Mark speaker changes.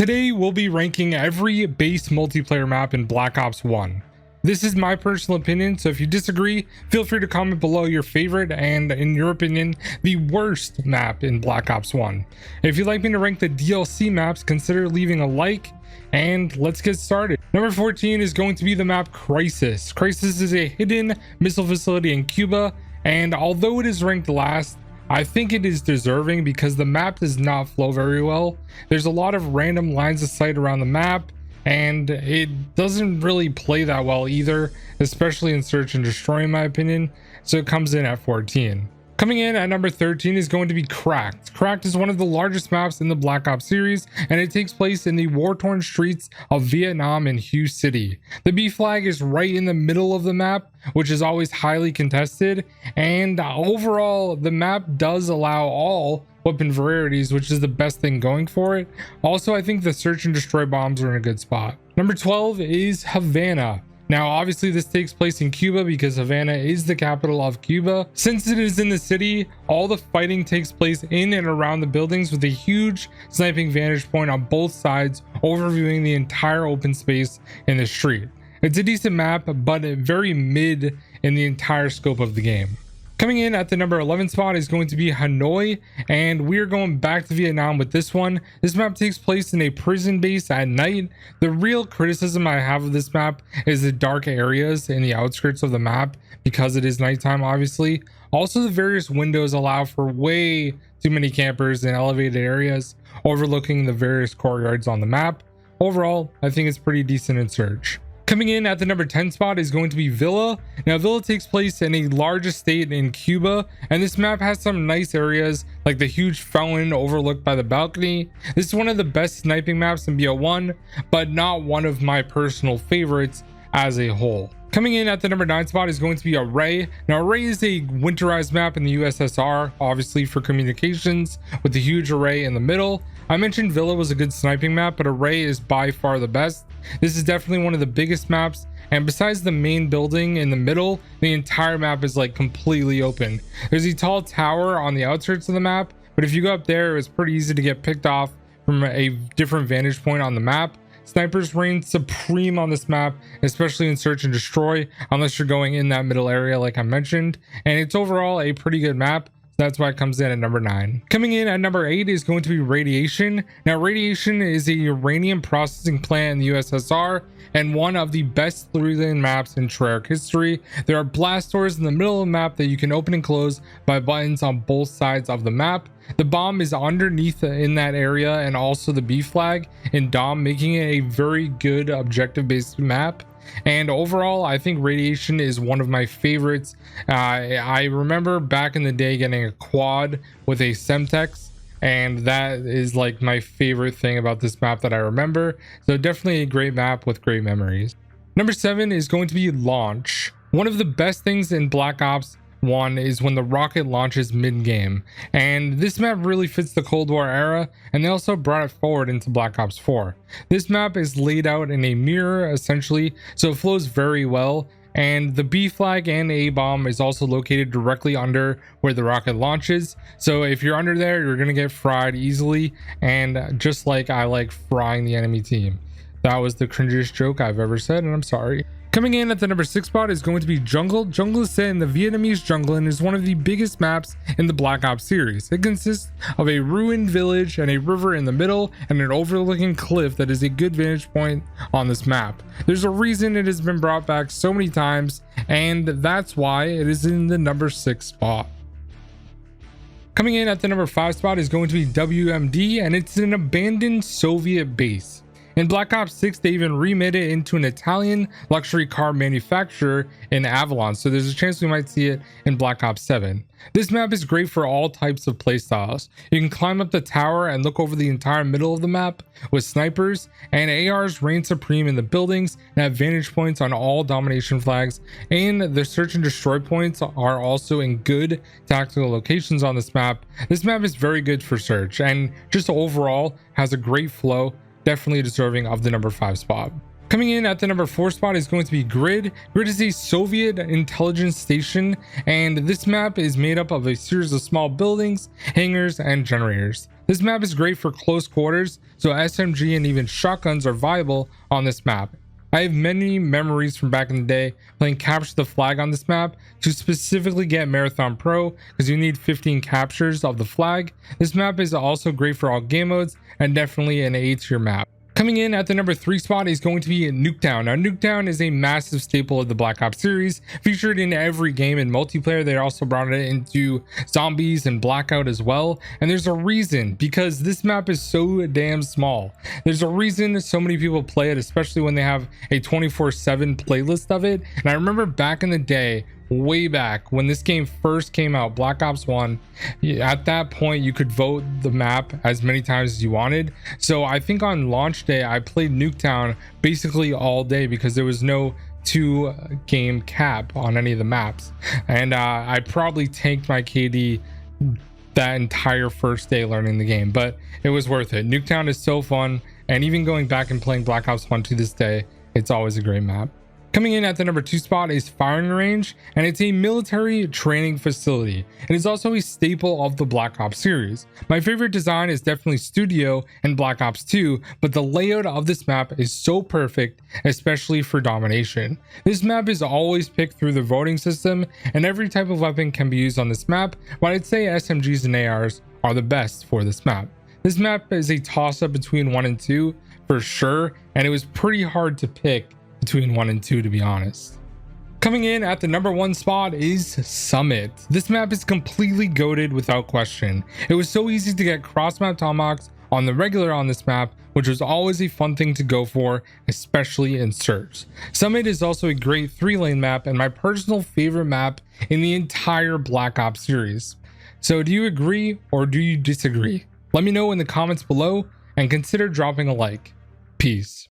Speaker 1: Today we'll be ranking every base multiplayer map in Black Ops 1. This is my personal opinion, so if you disagree, feel free to comment below your favorite and, in your opinion, the worst map in Black Ops 1. If you'd like me to rank the DLC maps, consider leaving a like, and let's get started. Number 14 is going to be the map Crisis. Crisis is a hidden missile facility in Cuba, and although it is ranked last, I think it is deserving because the map does not flow very well. There's a lot of random lines of sight around the map, and it doesn't really play that well either, especially in search and destroy in my opinion, so it comes in at 14. Coming in at number 13 is going to be Cracked. Cracked is one of the largest maps in the Black Ops series, and it takes place in the war-torn streets of Vietnam in Hue City. The B flag is right in the middle of the map, which is always highly contested, and overall the map does allow all weapon varieties, which is the best thing going for it. Also, I think the search and destroy bombs are in a good spot. Number 12 is Havana. Now, obviously this takes place in Cuba because Havana is the capital of Cuba. Since it is in the city, all the fighting takes place in and around the buildings with a huge sniping vantage point on both sides, overviewing the entire open space in the street. It's a decent map, but very mid in the entire scope of the game. Coming in at the number 11 spot is going to be Hanoi, and we're going back to Vietnam with this one. This map takes place in a prison base at night. The real criticism I have of this map is the dark areas in the outskirts of the map because it is nighttime, obviously. Also, the various windows allow for way too many campers in elevated areas overlooking the various courtyards on the map. Overall, I think it's pretty decent in search. Coming in at the number 10 spot is going to be Villa. Now, Villa takes place in a large estate in Cuba, and this map has some nice areas like the huge fountain overlooked by the balcony. This is one of the best sniping maps in BO1, but not one of my personal favorites as a whole. Coming in at the number 9 spot is going to be Array. Now, Array is a winterized map in the USSR, obviously for communications, with the huge array in the middle. I mentioned Villa was a good sniping map, but Array is by far the best. This is definitely one of the biggest maps, and besides the main building in the middle, the entire map is like completely open. There's a tall tower on the outskirts of the map, but if you go up there, it's pretty easy to get picked off from a different vantage point on the map. Snipers reign supreme on this map, especially in search and destroy, unless you're going in that middle area like I mentioned, and it's overall a pretty good map. That's why it comes in at number 9. Coming in at number 8 is going to be Radiation. Now, Radiation is a uranium processing plant in the USSR and one of the best through-lane maps in Treyarch history. There are blast doors in the middle of the map that you can open and close by buttons on both sides of the map. The bomb is underneath in that area, and also the B flag in Dom, making it a very good objective-based map. And overall, I think Radiation is one of my favorites. I remember back in the day getting a quad with a Semtex, and that is like my favorite thing about this map that I remember. So definitely a great map with great memories. Number 7 is going to be Launch. One of the best things in Black Ops 1 is when the rocket launches mid-game, and this map really fits the Cold War era, and they also brought it forward into Black Ops 4. This map is laid out in a mirror essentially, so it flows very well, and the B flag and A bomb is also located directly under where the rocket launches, so if you're under there, you're gonna get fried easily, and just like I like frying the enemy team. That was the cringiest joke I've ever said, and I'm sorry. Coming in at the number 6 spot is going to be Jungle. Jungle is set in the Vietnamese jungle and is one of the biggest maps in the Black Ops series. It consists of a ruined village and a river in the middle and an overlooking cliff that is a good vantage point on this map. There's a reason it has been brought back so many times, and that's why it is in the number 6 spot. Coming in at the number 5 spot is going to be WMD, and it's an abandoned Soviet base. In Black Ops 6, they even remade it into an Italian luxury car manufacturer in Avalon, so there's a chance we might see it in Black Ops 7. This map is great for all types of playstyles. You can climb up the tower and look over the entire middle of the map with snipers, and ARs reign supreme in the buildings and have vantage points on all domination flags, and the search and destroy points are also in good tactical locations on this map. This map is very good for search and just overall has a great flow. Definitely deserving of the number 5 spot. Coming in at the number 4 spot is going to be Grid. Grid is a Soviet intelligence station, and this map is made up of a series of small buildings, hangars, and generators. This map is great for close quarters, so SMG and even shotguns are viable on this map. I have many memories from back in the day playing Capture the Flag on this map to specifically get Marathon Pro because you need 15 captures of the flag. This map is also great for all game modes and definitely an A tier map. Coming in at the number 3 spot is going to be Nuketown. Now, Nuketown is a massive staple of the Black Ops series, featured in every game in multiplayer. They also brought it into Zombies and Blackout as well. And there's a reason, because this map is so damn small. There's a reason so many people play it, especially when they have a 24/7 playlist of it. And I remember back in the day, way back when this game first came out, Black Ops 1, at that point you could vote the map as many times as you wanted. So I think on launch day I played Nuketown basically all day because there was no 2-game cap on any of the maps, and I probably tanked my KD that entire first day learning the game, but it was worth it. Nuketown is so fun, and even going back and playing Black Ops 1 to this day, it's always a great map. Coming in at the number 2 spot is Firing Range, and it's a military training facility. It is also a staple of the Black Ops series. My favorite design is definitely Studio and Black Ops 2, but the layout of this map is so perfect, especially for domination. This map is always picked through the voting system, and every type of weapon can be used on this map, but I'd say SMGs and ARs are the best for this map. This map is a toss-up between 1 and 2 for sure, and it was pretty hard to pick between 1 and 2, to be honest. Coming in at the number 1 spot is Summit. This map is completely goated without question. It was so easy to get cross-map tomahawks on the regular on this map, which was always a fun thing to go for, especially in search. Summit is also a great 3-lane map and my personal favorite map in the entire Black Ops series. So do you agree or do you disagree? Let me know in the comments below and consider dropping a like. Peace.